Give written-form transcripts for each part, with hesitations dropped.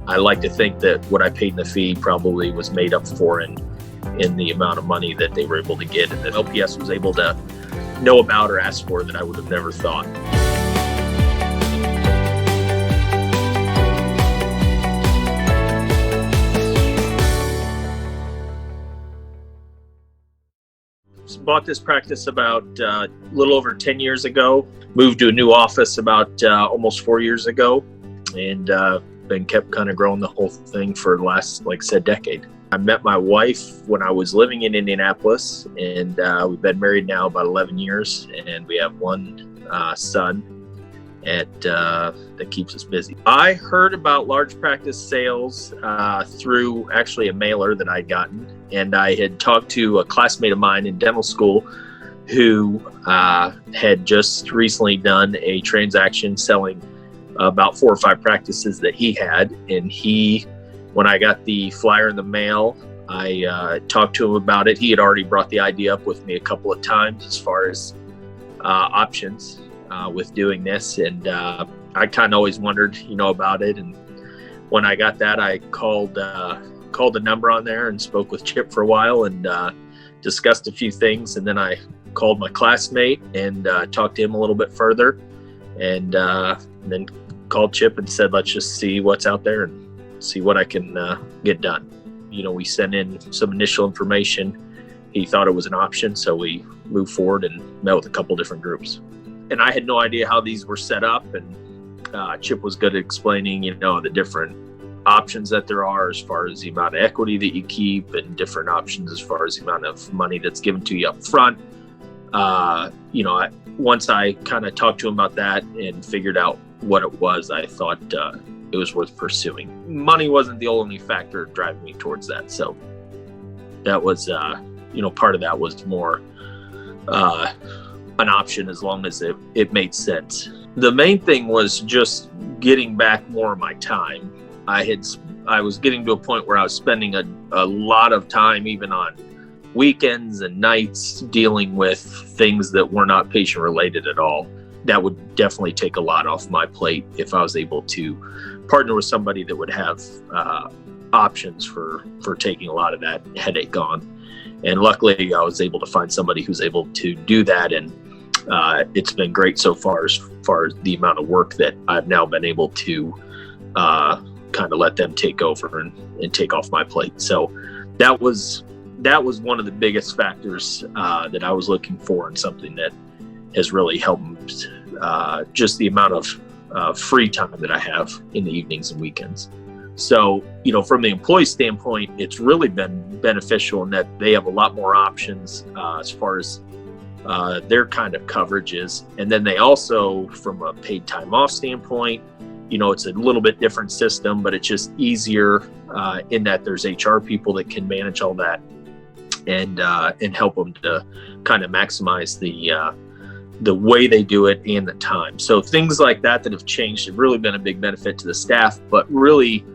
I like to think that what I paid in the fee probably was made up for in the amount of money that they were able to get, and that LPS was able to know about or ask for that I would have never thought. Bought this practice about a little over 10 years ago, moved to a new office about almost 4 years ago, and been kept kind of growing the whole thing for the last, like I said, decade. I met my wife when I was living in Indianapolis, and we've been married now about 11 years, and we have one son that keeps us busy. I heard about large practice sales through actually a mailer that I'd gotten, and I had talked to a classmate of mine in dental school who had just recently done a transaction selling about 4 or 5 practices that he had, and when I got the flyer in the mail, I talked to him about it. He had already brought the idea up with me a couple of times as far as options with doing this, and I kind of always wondered, about it. And when I got that, I called the number on there and spoke with Chip for a while and discussed a few things, and then I called my classmate and talked to him a little bit further, and then called Chip and said, let's just see what's out there and see what I can get done. We sent in some initial information. He thought it was an option, so we moved forward and met with a couple different groups. And I had no idea how these were set up, and Chip was good at explaining, the different options that there are as far as the amount of equity that you keep, and different options as far as the amount of money that's given to you up front. Once I kind of talked to him about that and figured out what it was, I thought it was worth pursuing. Money wasn't the only factor driving me towards that. So that was, part of that was more an option as long as it made sense. The main thing was just getting back more of my time. I was getting to a point where I was spending a lot of time, even on weekends and nights, dealing with things that were not patient related at all. That would definitely take a lot off my plate if I was able to partner with somebody that would have options for taking a lot of that headache on. And luckily, I was able to find somebody who's able to do that, and it's been great so far as the amount of work that I've now been able to kind of let them take over and take off my plate. So that was one of the biggest factors that I was looking for, and something that has really helped just the amount of free time that I have in the evenings and weekends. So, from the employee standpoint, it's really been beneficial in that they have a lot more options as far as their kind of coverages. And then they also, from a paid time off standpoint, it's a little bit different system, but it's just easier in that there's HR people that can manage all that and help them to kind of maximize the way they do it and the time. So things like that have changed have really been a big benefit to the staff. But really,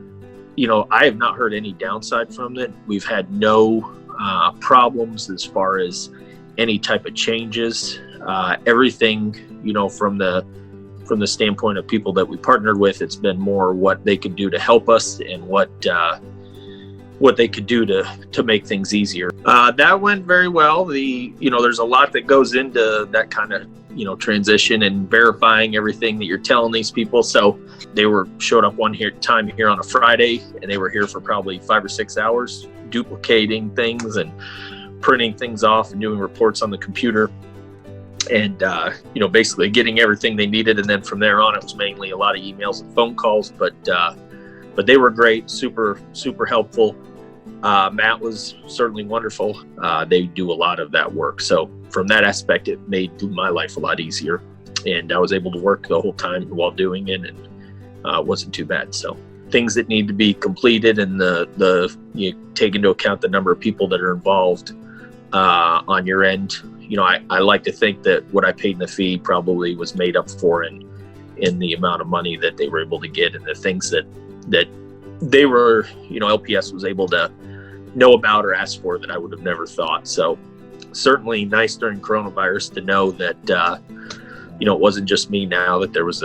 I have not heard any downside from it. We've had no problems as far as any type of changes. Everything, from the standpoint of people that we partnered with, it's been more what they could do to help us and what they could do to make things easier. That went very well. There's a lot that goes into that kind of, transition and verifying everything that you're telling these people. So they showed up one time here on a Friday, and they were here for probably 5 or 6 hours, duplicating things and printing things off and doing reports on the computer. And, basically getting everything they needed. And then from there on, it was mainly a lot of emails and phone calls, but they were great, super, super helpful. Matt was certainly wonderful. They do a lot of that work. So from that aspect, it made my life a lot easier. And I was able to work the whole time while doing it, and it wasn't too bad. So things that need to be completed, and you take into account the number of people that are involved on your end. I like to think that what I paid in the fee probably was made up for in the amount of money that they were able to get, and the things that they were, LPS was able to know about or ask for that I would have never thought. So certainly nice during coronavirus to know that, it wasn't just me now, that there was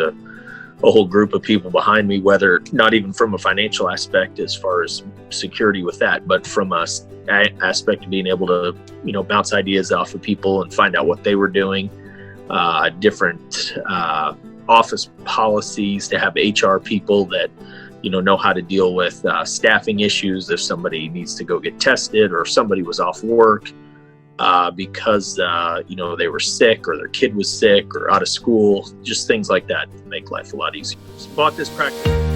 a whole group of people behind me, whether not even from a financial aspect as far as security with that, but from a aspect of being able to, bounce ideas off of people and find out what they were doing, different office policies, to have HR people that, know how to deal with staffing issues if somebody needs to go get tested or somebody was off work because, they were sick or their kid was sick or out of school, just things like that to make life a lot easier. So bought this practice.